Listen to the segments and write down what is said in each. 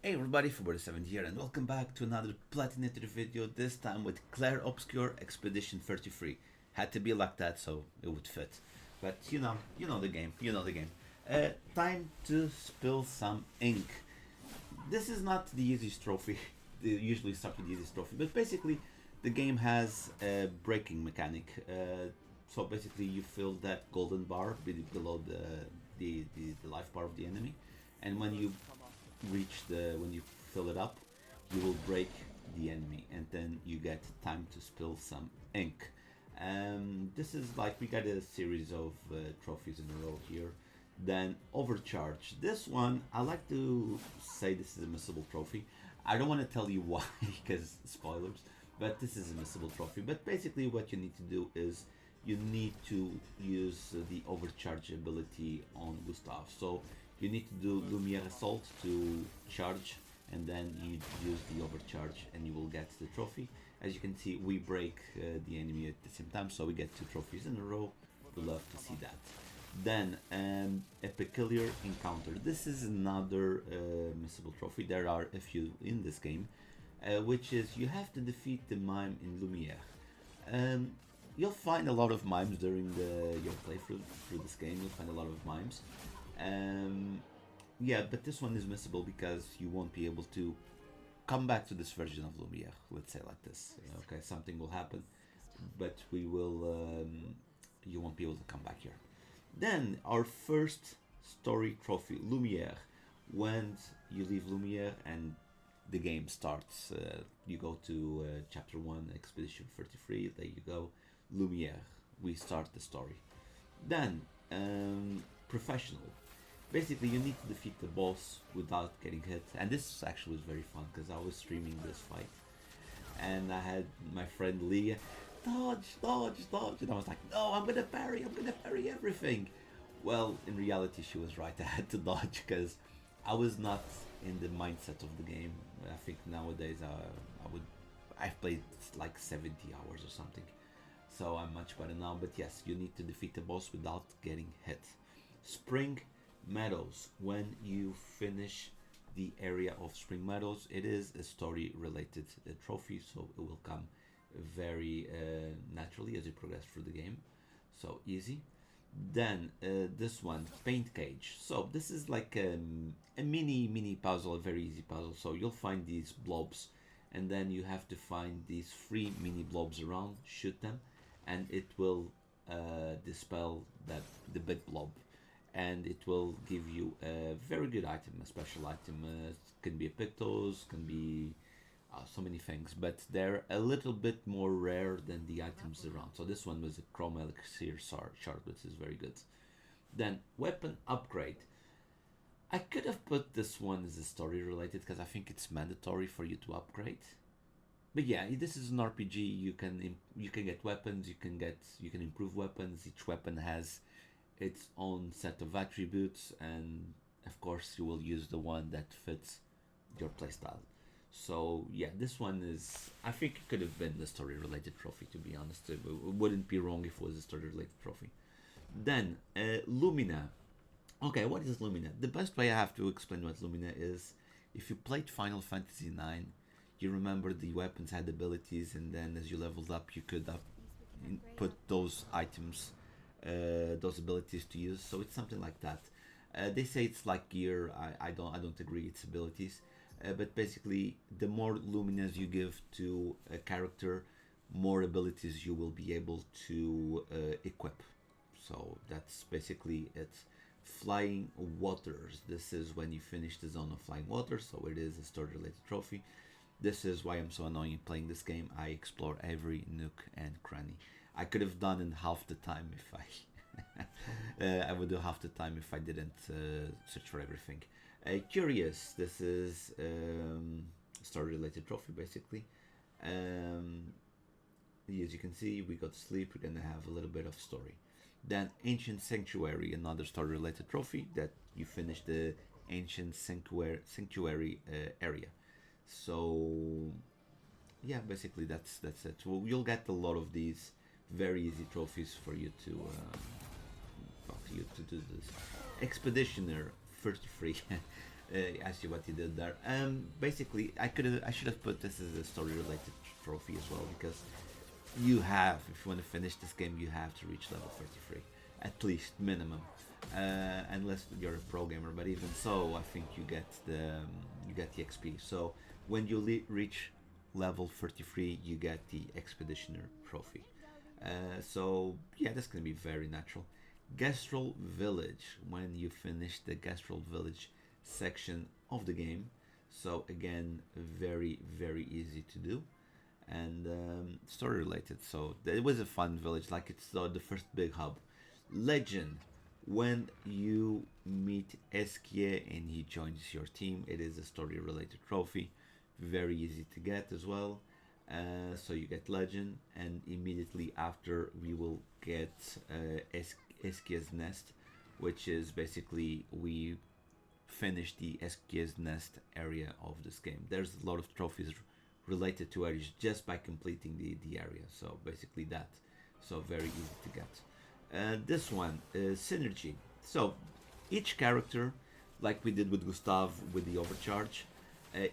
Hey everybody, February7 here and welcome back to another Platinator video, this time with Clair Obscur Expedition 33. Had to be like that so it would fit. But you know the game, time to spill some ink. This is not the easiest trophy, they usually start with the easiest trophy, but basically the game has a breaking mechanic. So basically you fill that golden bar below the life bar of the enemy, and when you fill it up, you will break the enemy, and then you get time to spill some ink. This is like we got a series of trophies in a row here. Then overcharge. This one I like to say this is a missable trophy. I don't want to tell you why because spoilers, but this is a missable trophy. But basically, what you need to do is you need to use the overcharge ability on Gustav. So you need to do Lumiere Assault to charge, and then you use the overcharge and you will get the trophy. As you can see, we break the enemy at the same time, so we get 2 trophies in a row. We love to see that. Then a peculiar encounter. This is another missable trophy. There are a few in this game, which is you have to defeat the mime in Lumiere. Um, you'll find a lot of mimes during your playthrough through this game. You'll find a lot of mimes. Um, yeah, but this one is missable because you won't be able to come back to this version of Lumiere. Let's say like this. Okay, something will happen, but we will. You won't be able to come back here. Then our first story trophy, Lumiere. When you leave Lumiere and the game starts, you go to chapter 1, Expedition 33. There you go, Lumiere. We start the story. Then professional. Basically, you need to defeat the boss without getting hit, and this actually was very fun because I was streaming this fight, and I had my friend Leah, dodge, dodge, dodge, and I was like, no, I'm gonna parry everything. Well, in reality, she was right. I had to dodge because I was not in the mindset of the game. I think nowadays I've played like 70 hours or something, so I'm much better now. But yes, you need to defeat the boss without getting hit. Spring Meadows. When you finish the area of Spring Meadows, it is a story related trophy, so it will come very naturally as you progress through the game. So easy. Then this one, Paint Cage. So this is like a mini puzzle, a very easy puzzle. So you'll find these blobs, and then you have to find these 3 mini blobs around, shoot them, and it will dispel that the big blob, and it will give you a very good item, a special item. Can be a Pictos, can be so many things, but they're a little bit more rare than the items around. So this one was a Chrome Elixir shard, which is very good. Then weapon upgrade. I could have put this one as a story related because I think it's mandatory for you to upgrade. But yeah, this is an RPG. You can get weapons. You can improve weapons. Each weapon has its own set of attributes, and of course you will use the one that fits your playstyle. So yeah, this one is. I think it could have been the story related trophy. To be honest, it wouldn't be wrong if it was a story related trophy. Then Lumina. Okay, what is Lumina? The best way I have to explain what Lumina is, if you played Final Fantasy IX, you remember the weapons had abilities, and then as you leveled up, you could put those items, those abilities to use. So it's something like that. They say it's like gear. I don't agree. It's abilities. But basically, the more luminas you give to a character, more abilities you will be able to equip. So that's basically it. Flying Waters. This is when you finish the zone of Flying Waters, so it is a story related trophy. This is why I'm so annoying playing this game. I explore every nook and cranny. I could have done in half the time if I would do half the time if I didn't search for everything. Curious. This is story related trophy basically. As you can see, we got sleep. We're gonna have a little bit of story. Then Ancient Sanctuary, another story related trophy that you finish the Ancient Sanctuary area. So yeah, basically that's it. Well, you'll get a lot of these very easy trophies for you to do this. Expeditioner 33. I see what you did there. Basically, I should have put this as a story related trophy as well because you have, if you want to finish this game, you have to reach level 33 at least minimum. Unless you're a pro gamer, but even so, I think you get the XP. So when you reach level 33, you get the Expeditioner trophy. So yeah, that's gonna be very natural. Gastral Village. When you finish the Gastral Village section of the game, so again, very easy to do and story related. So it was a fun village, like it's the first big hub. Legend. When you meet Eskie and he joins your team, it is a story related trophy, very easy to get as well. So you get Legend, and immediately after we will get Eskie's Nest, which is basically we finish the Eskie's Nest area of this game. There's a lot of trophies related to areas just by completing the area. So basically that. So very easy to get. This one is Synergy. So each character, like we did with Gustav with the Overcharge,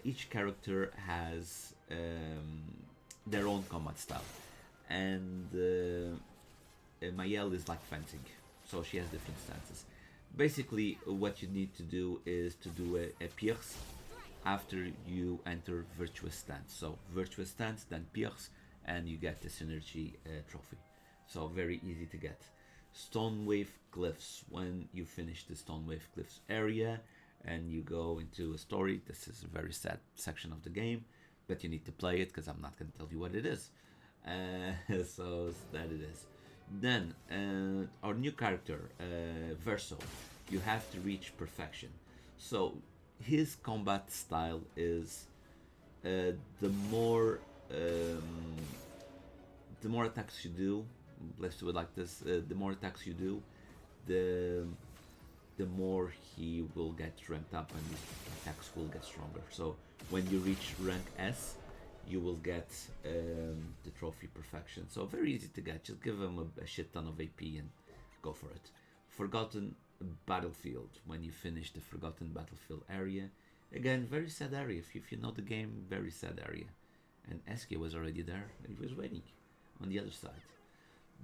each character has their own combat style. And Mayel is like fencing, so she has different stances. Basically, what you need to do is to do a pierce after you enter Virtuous Stance. So Virtuous Stance, then pierce, and you get the Synergy trophy. So very easy to get. Stonewave Cliffs. When you finish the Stonewave Cliffs area and you go into a story, this is a very sad section of the game, but you need to play it because I'm not going to tell you what it is. So that it is. Then our new character, Verso. You have to reach perfection. So his combat style is the more attacks you do, let's do it like this, the more attacks you do, the more he will get ranked up and his attacks will get stronger. So when you reach rank S, you will get the trophy perfection. So very easy to get. Just give him a shit ton of AP and go for it. Forgotten Battlefield. When you finish the Forgotten Battlefield area, again, very sad area. If you know the game, very sad area. And Eskia was already there. He was waiting on the other side.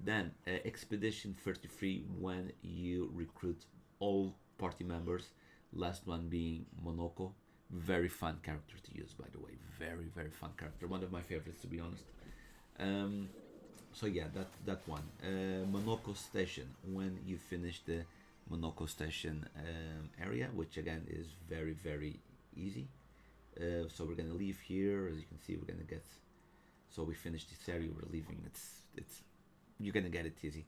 Then Expedition 33, when you recruit all party members. Last one being Monoko. Very fun character to use, by the way. Very fun character. One of my favorites, to be honest. So yeah, that one. Monoko Station. When you finish the Monoko Station area, which again is very easy. So we're gonna leave here. As you can see, we're gonna get. So we finished this area. We're leaving. It's you're gonna get it easy.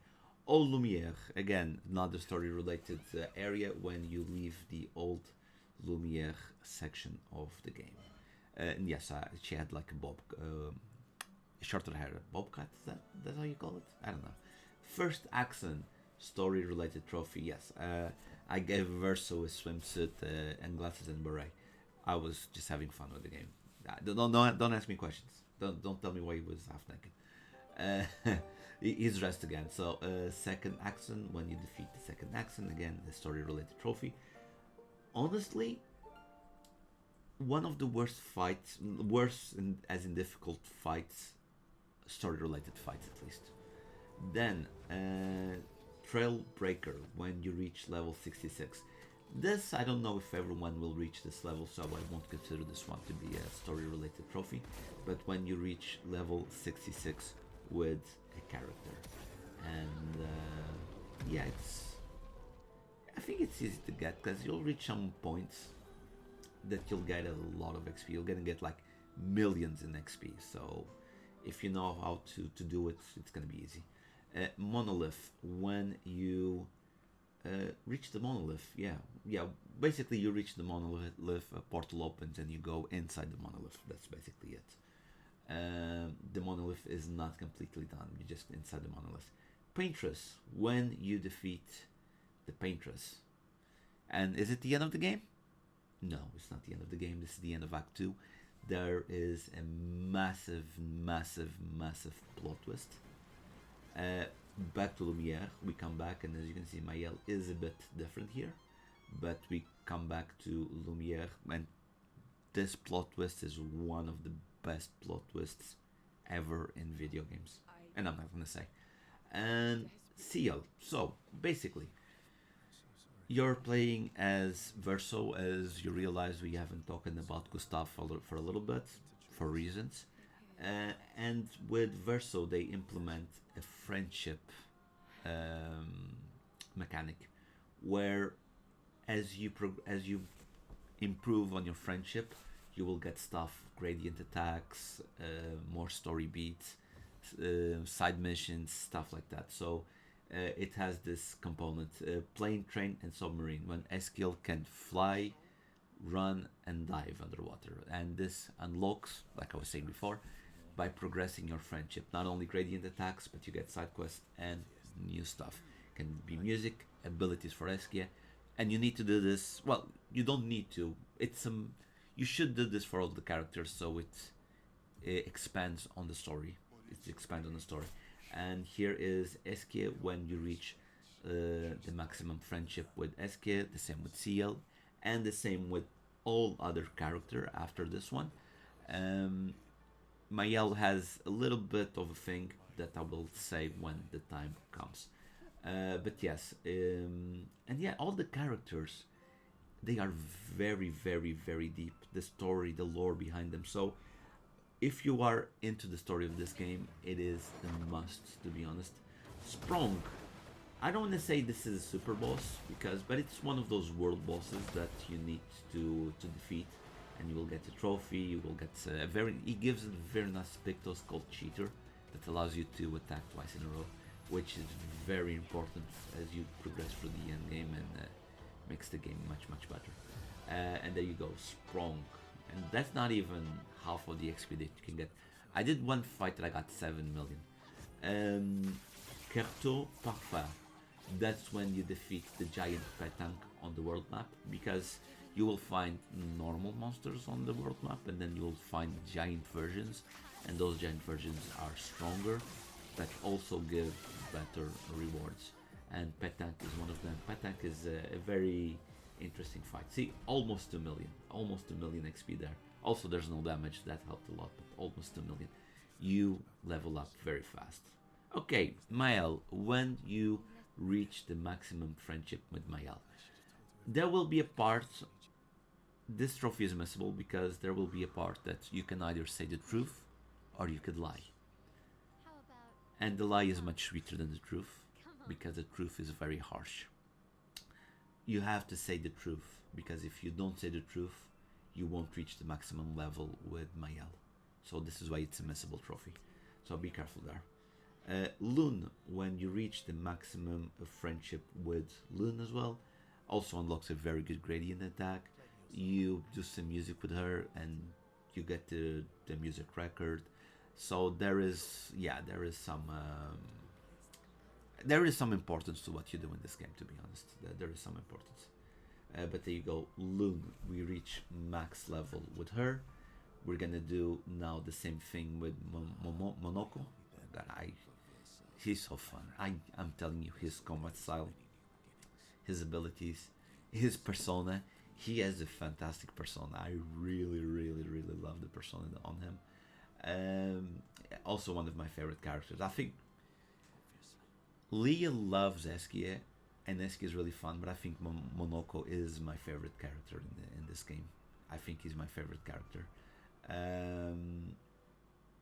Old Lumiere, again, another story-related area when you leave the old Lumiere section of the game. And yes, she had like a shorter hair, bobcat. Is that how you call it? I don't know. First accent story-related trophy. Yes, I gave Verso a swimsuit and glasses and beret. I was just having fun with the game. Don't ask me questions. Don't tell me why he was half naked. He's dressed again. So second accent, when you defeat the second accent, again a story related trophy. Honestly, one of the worst fights, as in difficult fights, story related fights at least. Then Trailbreaker, when you reach level 66. This, I don't know if everyone will reach this level, so I won't consider this one to be a story related trophy. But when you reach level 66 with a character, and yeah, I think it's easy to get because you'll reach some points that you'll get a lot of XP. You're gonna get like millions in XP. So if you know how to do it, it's gonna be easy. Monolith, when you reach the monolith, yeah, basically you reach the monolith, a portal opens and you go inside the monolith. That's basically it. The monolith is not completely done. You're just inside the monolith. Paintress, when you defeat the Paintress. And is it the end of the game? No, it's not the end of the game. This is the end of Act 2. There is a massive plot twist. Back to Lumiere, we come back, and as you can see, Mael is a bit different here, but we come back to Lumiere, and this plot twist is one of the best plot twists ever in video games. And I'm not gonna say. And Seal. So basically, you're playing as Verso, as you realize we haven't talked about Gustav for a little bit, for reasons. And with Verso, they implement a friendship um, mechanic, where as you improve on your friendship, you will get stuff, gradient attacks, more story beats, side missions, stuff like that. So it has this component: plane, train, and submarine. When Eskill can fly, run, and dive underwater, and this unlocks, like I was saying before, by progressing your friendship. Not only gradient attacks, but you get side quests and new stuff. Can be music, abilities for Eskia, and you need to do this. Well, you don't need to. You should do this for all the characters, so it expands on the story. It expands on the story. And here is Eskia when you reach the maximum friendship with Eskia, the same with CL, and the same with all other character after this one. Um, Mayel has a little bit of a thing that I will say when the time comes. But yes, and yeah, all the characters, they are very, very, very deep. The story, the lore behind them. So if you are into the story of this game, it is a must, to be honest. Sprung. I don't want to say this is a super boss but it's one of those world bosses that you need to defeat, and you will get a trophy. You will get a very. He gives a very nice Pictos called Cheater that allows you to attack twice in a row, which is very important as you progress through the end game, and makes the game much much better. And there you go, Sprung, and that's not even half of the XP that you can get. I did one fight that I got 7 million. Kerto Parfait. That's when you defeat the giant petank on the world map, because you will find normal monsters on the world map, and then you will find giant versions, and those giant versions are stronger, but also give better rewards. And petank is one of them. Petank is a very interesting fight. See, almost 2 million, almost 2 million XP there. Also, there's no damage, that helped a lot, but almost 2 million. You level up very fast. Okay, Mael, when you reach the maximum friendship with Mael, there will be a part. This trophy is missable because there will be a part that you can either say the truth or you could lie. And the lie is much sweeter than the truth, because the truth is very harsh. You have to say the truth, because if you don't say the truth, you won't reach the maximum level with Mael. So this is why it's a missable trophy. So be careful there. Loon, when you reach the maximum of friendship with Loon as well, also unlocks a very good gradient attack. You do some music with her, and you get the music record. So there is some importance to what you do in this game, to be honest. There is some importance. But there you go, Loon. We reach max level with her. We're gonna do now the same thing with Monoko. He's so fun. I'm telling you, his combat style, his abilities, his persona. He has a fantastic persona. I really, really, really love the persona on him. Also one of my favorite characters. I think Leah loves Eskia, and Eskia is really fun, but I think Monoko is my favorite character in this game. I think he's my favorite character.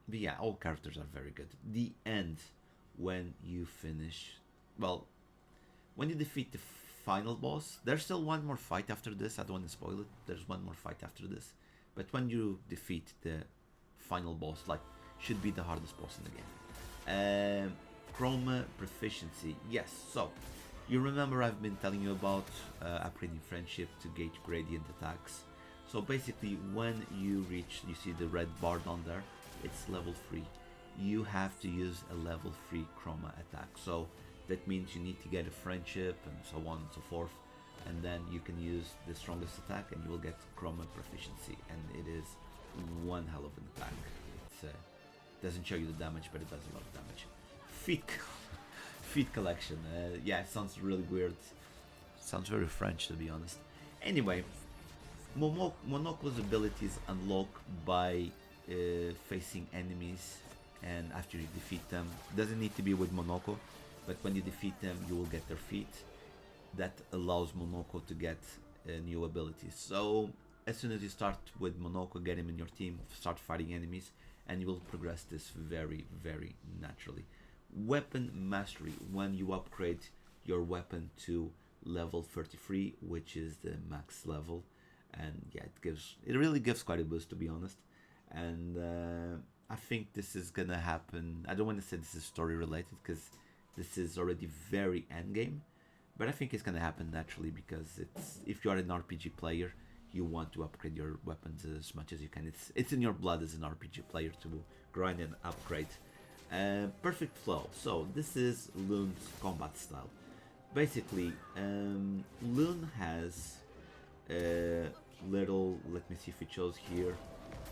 But yeah, all characters are very good. The end, when you finish, well, when you defeat the final boss, there's still one more fight after this. I don't want to spoil it. There's one more fight after this. But when you defeat the final boss, like, should be the hardest boss in the game. Chroma proficiency. Yes, so you remember I've been telling you about upgrading friendship to gauge gradient attacks. So basically, when you see the red bar down there, it's level 3. You have to use a level 3 chroma attack. So that means you need to get a friendship and so on and so forth, and then you can use the strongest attack and you will get chroma proficiency, and it is one hell of an attack. It doesn't show you the damage, but it does a lot of damage. Feet collection. Yeah, it sounds really weird. Sounds very French, to be honest. Anyway, Monoco's abilities unlock by facing enemies, and after you defeat them, doesn't need to be with Monoco, but when you defeat them, you will get their feet. That allows Monoco to get new abilities. So as soon as you start with Monoco, get him in your team, start fighting enemies, and you will progress this very, very naturally. Weapon mastery, when you upgrade your weapon to level 33, which is the max level, and yeah, it really gives quite a boost, to be honest. And I think this is gonna happen. I don't want to say this is story related because this is already very end game, but I think it's gonna happen naturally because it's if you are an RPG player, you want to upgrade your weapons as much as you can. It's in your blood as an RPG player to grind and upgrade. Perfect flow. So this is Lune's combat style. Basically, Lune has little. Let me see if it shows here.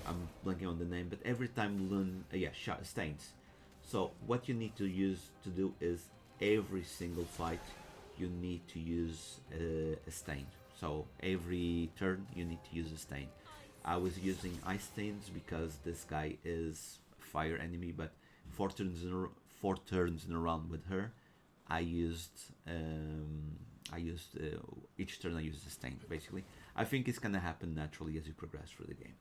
I'm blanking on the name, but every time Lune, yeah, stains. So what you need to use to do is every single fight you need to use a stain. So every turn you need to use a stain. I was using ice stains because this guy is a fire enemy, but four turns in a round with her, I used each turn I used a stain. Basically, I think it's gonna happen naturally as you progress through the game.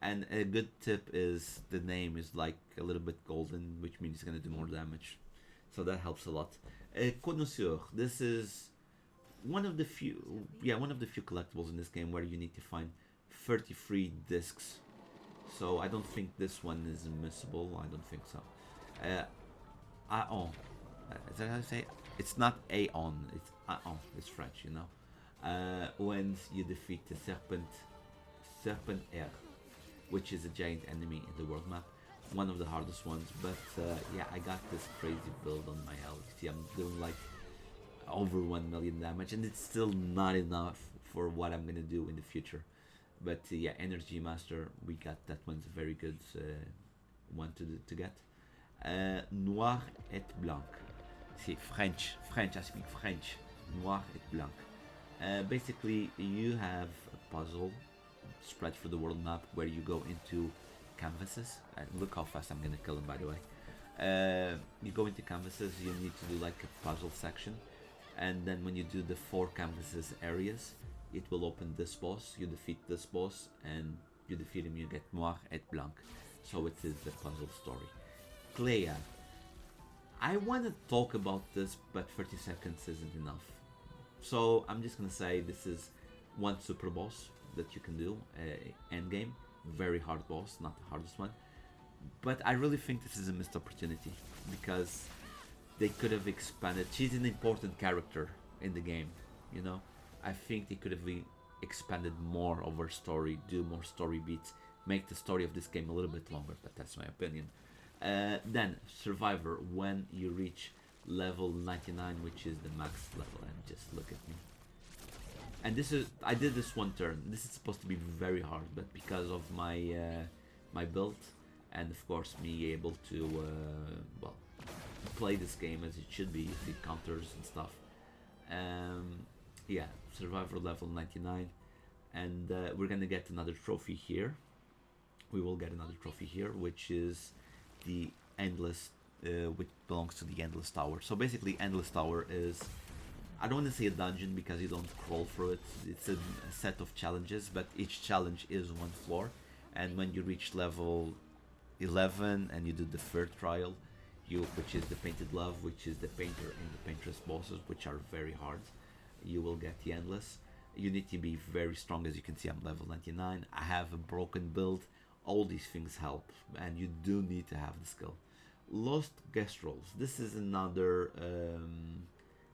And a good tip is the name is like a little bit golden, which means it's gonna do more damage, so that helps a lot. Connoisseur. This is one of the few collectibles in this game where you need to find 33 discs. So I don't think this one is missable. I don't think so. Aon. Is that how you say it? It's not Aon. It's Aon. It's French, you know. When you defeat the Serpent Air, which is a giant enemy in the world map, one of the hardest ones. But yeah, I got this crazy build on my health. See, I'm doing like over 1 million damage, and it's still not enough for what I'm gonna do in the future. But yeah, Energy Master, we got that one's a very good one to get. Noir et Blanc. See, French. I speak French. Noir et Blanc. Basically, you have a puzzle spread through the world map where you go into canvases. Look how fast I'm gonna kill him, by the way. You go into canvases, you need to do like a puzzle section, and then when you do the 4 canvases areas, it will open this boss. You defeat this boss, and you defeat him, you get Noir et Blanc. So it is the puzzle story. Clair. I want to talk about this, but 30 seconds isn't enough. So I'm just gonna say this is one super boss that you can do, end game. Very hard boss, not the hardest one. But I really think this is a missed opportunity because they could have expanded. She's an important character in the game, you know. I think they could have expanded more of her story, do more story beats, make the story of this game a little bit longer, but that's my opinion. Then, Survivor, when you reach level 99, which is the max level, and just look at me. And this is, I did this one turn. This is supposed to be very hard, but because of my my build, and of course me able to, well, play this game as it should be, the counters and stuff. Yeah, Survivor level 99, and we're gonna get another trophy here. We will get another trophy here, which is the Endless, which belongs to the Endless Tower. So basically, Endless Tower is, I don't want to say a dungeon because you don't crawl through it. It's a set of challenges, but each challenge is one floor. And when you reach level 11 and you do the third trial, which is the Painted Love, which is the Painter and the Paintress bosses, which are very hard, you will get the Endless. You need to be very strong. As you can see, I'm level 99. I have a broken build. All these things help, and you do need to have the skill. Lost Guest Rolls. This is another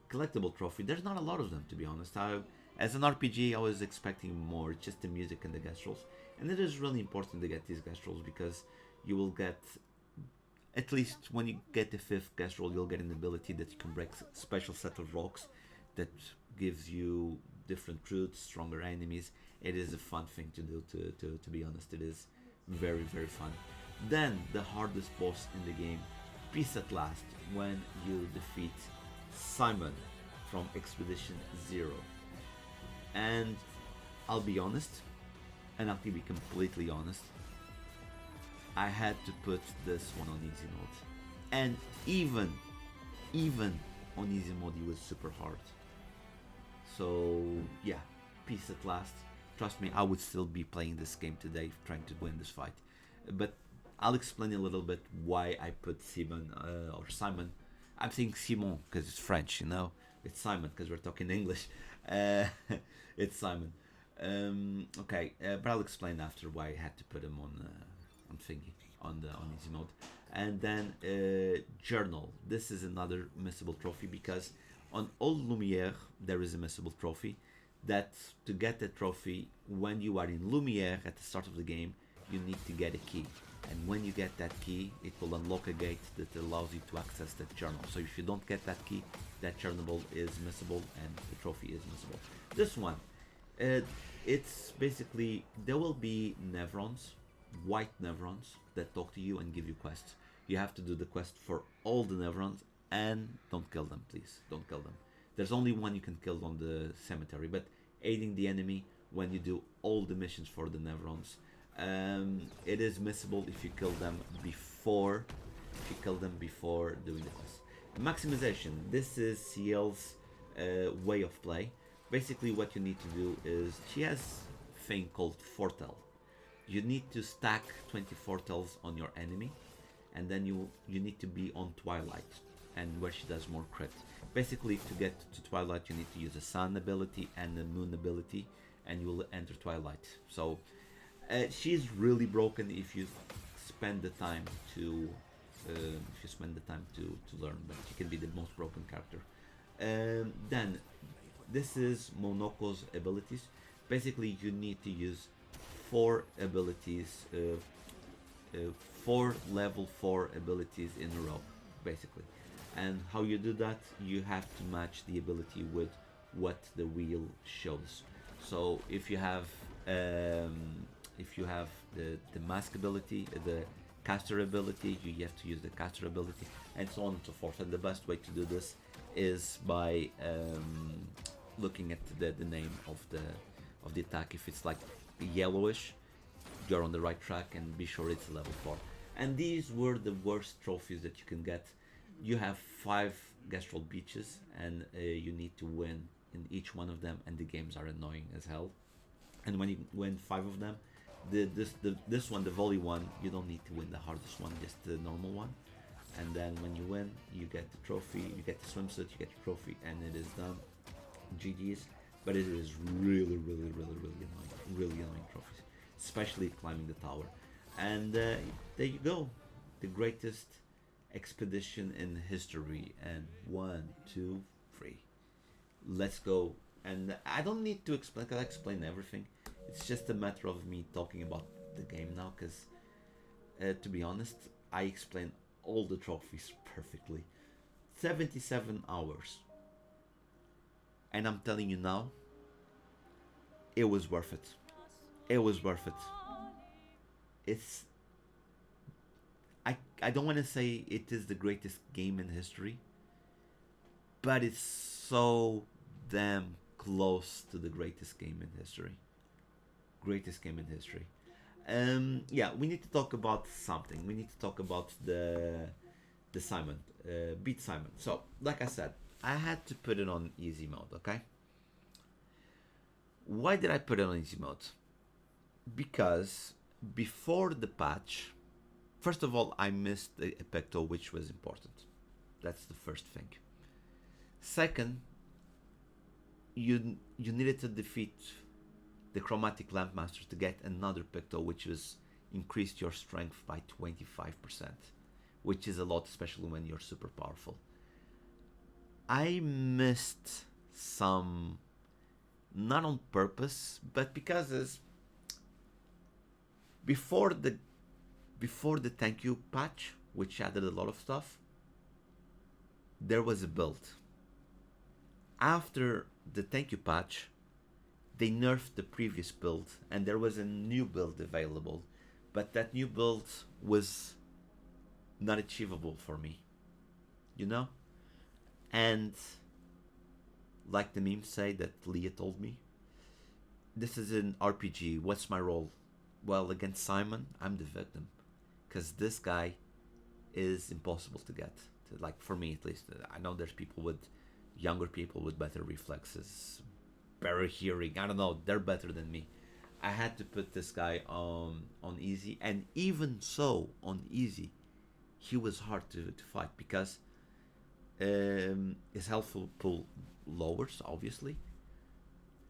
collectible trophy. There's not a lot of them, to be honest. As an RPG, I was expecting more, just the music and the guest rolls. And it is really important to get these guest rolls because you will get, at least when you get the 5th guest roll, you'll get an ability that you can break a special set of rocks that gives you different routes, stronger enemies. It is a fun thing to do, to be honest. It is very, very fun. Then, the hardest boss in the game, Peace at Last, when you defeat Simon from Expedition Zero. And I'll be honest, and I'll be completely honest. I had to put this one on easy mode, and even on easy mode, it was super hard. So yeah, peace at last. Trust me, I would still be playing this game today, trying to win this fight. But I'll explain a little bit why I put Simon or Simon. I'm saying Simon because it's French, you know. It's Simon because we're talking English. Uh, it's Simon. Okay, but I'll explain after why I had to put him on thingy on easy mode. And then journal. This is another missable trophy because on Old Lumiere there is a missable trophy. That to get the trophy, when you are in Lumiere at the start of the game, you need to get a key. And when you get that key, it will unlock a gate that allows you to access that journal. So if you don't get that key, that journal is missable and the trophy is missable. This one, it's basically there will be Nevrons, white Nevrons that talk to you and give you quests. You have to do the quest for all the Nevrons and don't kill them, please. Don't kill them. There's only one you can kill on the cemetery, but aiding the enemy when you do all the missions for the Nevrons. It is missable if you kill them before doing the quest. Maximization. This is CL's way of play. Basically, what you need to do is she has a thing called Fortel. You need to stack 20 Fortels on your enemy, and then you need to be on Twilight, and where she does more crit. Basically, to get to Twilight, you need to use a Sun ability and a Moon ability, and you will enter Twilight. So she's really broken if you spend the time to learn, but she can be the most broken character. Then this is Monoko's abilities. Basically, you need to use 4 abilities, 4 level 4 abilities in a row, basically. And how you do that, you have to match the ability with what the wheel shows. So if you have the mask ability, the caster ability, you have to use the caster ability, and so on and so forth. And the best way to do this is by looking at the name of the attack. If it's like yellowish, you're on the right track, and be sure it's level 4. And these were the worst trophies that you can get. You have 5 Gastral beaches, and you need to win in each one of them, and the games are annoying as hell. And when you win 5 of them, this one, the volley one, you don't need to win the hardest one, just the normal one. And then when you win, you get the trophy, you get the swimsuit, you get the trophy, and it is done. GG's. But it is really, really, really, really annoying trophies, especially climbing the tower. And there you go, the greatest expedition in history. And 1, 2, 3, let's go. And I don't need to explain, because I explain everything. It's just a matter of me talking about the game now, because to be honest, I explain all the trophies perfectly. 77 hours. And I'm telling you now, it was worth it. It was worth it. It's... I don't want to say it is the greatest game in history, but it's so damn close to the greatest game in history. Greatest game in history. Yeah, we need to talk about something. We need to talk about the Simon, beat Simon. So, like I said, I had to put it on easy mode, okay? Why did I put it on easy mode? Because before the patch, first of all, I missed a Pecto, which was important. That's the first thing. Second, you needed to defeat the Chromatic Lampmaster to get another Pecto, which was increased your strength by 25%, which is a lot, especially when you're super powerful. I missed some, not on purpose, but because before the thank you patch, which added a lot of stuff, there was a build. After the thank you patch, they nerfed the previous build, and there was a new build available, but that new build was not achievable for me, you know? And like the memes say that Leah told me, this is an RPG. What's my role? Well, against Simon, I'm the victim, because this guy is impossible to get. Like for me, at least, I know there's people with younger people with better reflexes, better hearing. I don't know. They're better than me. I had to put this guy on easy, and even so, on easy, he was hard to fight because his health pool lowers, obviously.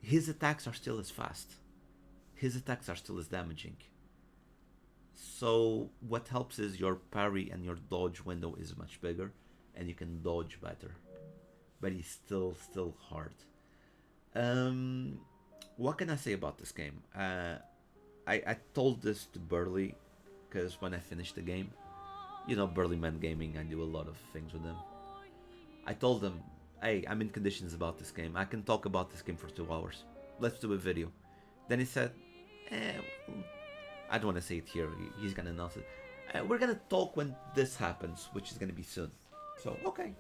His attacks are still as fast. His attacks are still as damaging. So what helps is your parry and your dodge window is much bigger, and you can dodge better. But he's still hard. Um, what can I say about this game? I told this to Burley because when I finished the game, you know, Burley Man Gaming, I do a lot of things with them. I told them, hey, I'm in conditions about this game. I can talk about this game for 2 hours. Let's do a video. Then he said, eh, I don't want to say it here. He's gonna announce it. We're gonna talk when this happens, which is gonna be soon. So okay,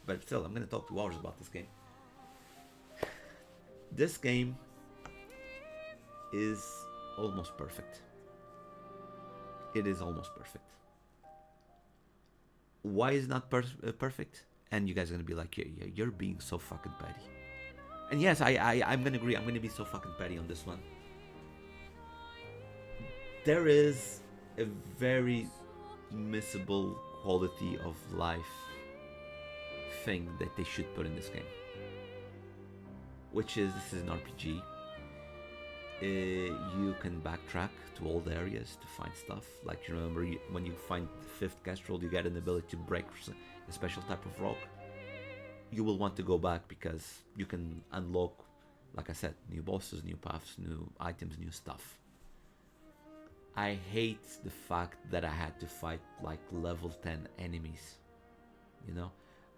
but still, I'm gonna talk 2 hours about this game. This game is almost perfect. It is almost perfect. Why is it not perfect? And you guys are gonna be like, yeah, you're being so fucking petty. And yes, I'm gonna agree. I'm gonna be so fucking petty on this one. There is a very missable quality of life thing that they should put in this game, which is this is an RPG. You can backtrack to all the areas to find stuff. Like you remember when you find the fifth casserole, you get an ability to break a special type of rock. You will want to go back because you can unlock, like I said, new bosses, new paths, new items, new stuff. I hate the fact that I had to fight like level 10 enemies. You know,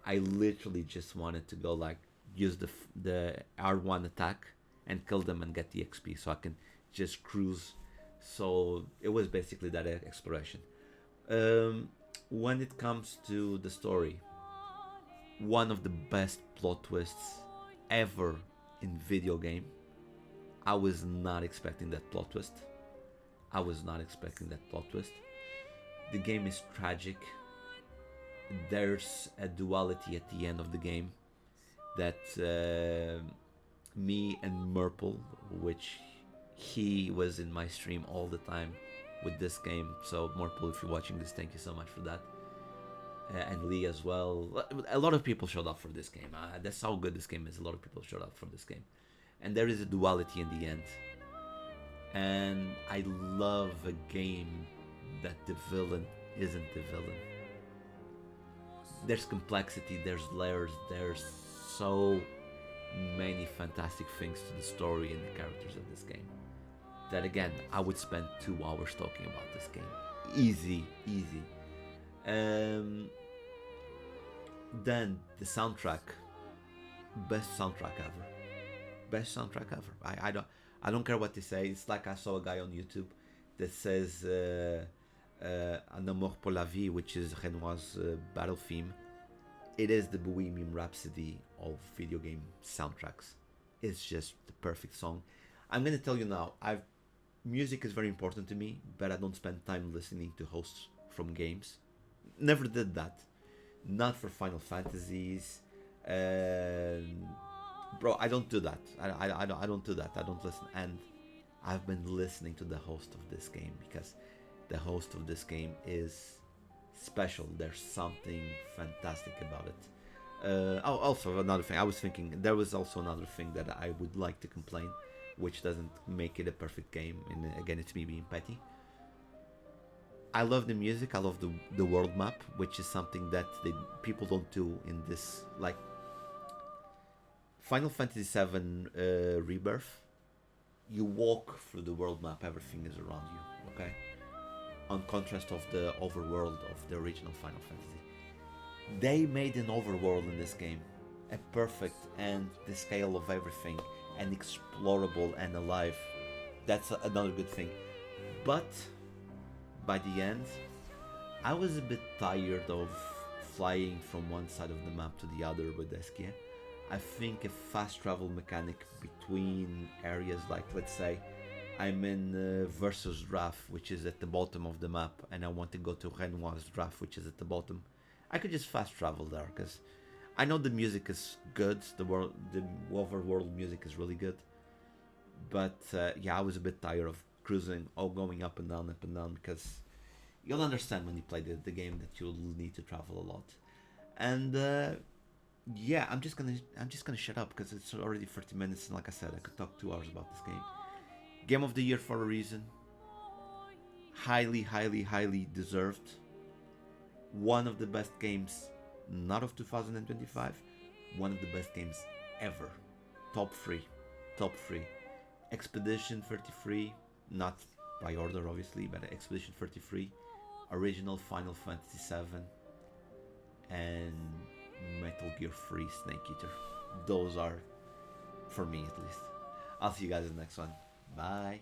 I literally just wanted to go like use the R1 attack and kill them and get the XP so I can just cruise. So it was basically that exploration. When it comes to the story, one of the best plot twists ever in video game. I was not expecting that plot twist. I was not expecting that plot twist. The game is tragic. There's a duality at the end of the game that me and Murple, which he was in my stream all the time with this game. So Murple, if you're watching this, thank you so much for that. And Lee as well. A lot of people showed up for this game. That's how good this game is. A lot of people showed up for this game. And there is a duality in the end. And I love a game that the villain isn't the villain. There's complexity, there's layers, there's so many fantastic things to the story and the characters of this game that again I would spend 2 hours talking about this game. Easy. Then the soundtrack, best soundtrack ever. I don't care what they say. It's like I saw a guy on YouTube that says Un Amour pour la Vie, which is Renoir's battle theme. It is the Bohemian Rhapsody of video game soundtracks. It's just the perfect song. I'm gonna tell you now, music is very important to me, but I don't spend time listening to hosts from games. Never did that. Not for Final Fantasies. Bro, I don't do that. I don't do that. I don't listen. And I've been listening to the host of this game because the host of this game is special. There's something fantastic about it. Also another thing. I was thinking there was also another thing that I would like to complain, which doesn't make it a perfect game. And again, it's me being petty. I love the music. I love the world map, which is something that people don't do in this. Like Final Fantasy VII Rebirth, you walk through the world map. Everything is around you. Okay. On contrast of the overworld of the original Final Fantasy, they made an overworld in this game, a perfect and the scale of everything, and explorable and alive. That's another good thing. But by the end, I was a bit tired of flying from one side of the map to the other with Eskia. I think a fast travel mechanic between areas, like let's say I'm in Versus Draft, which is at the bottom of the map, and I want to go to Renoir's Draft, which is at the bottom. I could just fast travel there because I know the music is good. The overworld music is really good, but yeah, I was a bit tired of cruising or going up and down because you'll understand when you play the game that you'll need to travel a lot. And yeah, I'm just gonna shut up because it's already 30 minutes, and like I said, I could talk 2 hours about this game. Game of the year for a reason. Highly, highly, highly deserved. One of the best games, not of 2025, one of the best games ever. Top three, top three. Expedition 33, not by order obviously, but Expedition 33, original Final Fantasy 7, and Metal Gear 3 Snake Eater. Those are, for me at least. I'll see you guys in the next one. Bye.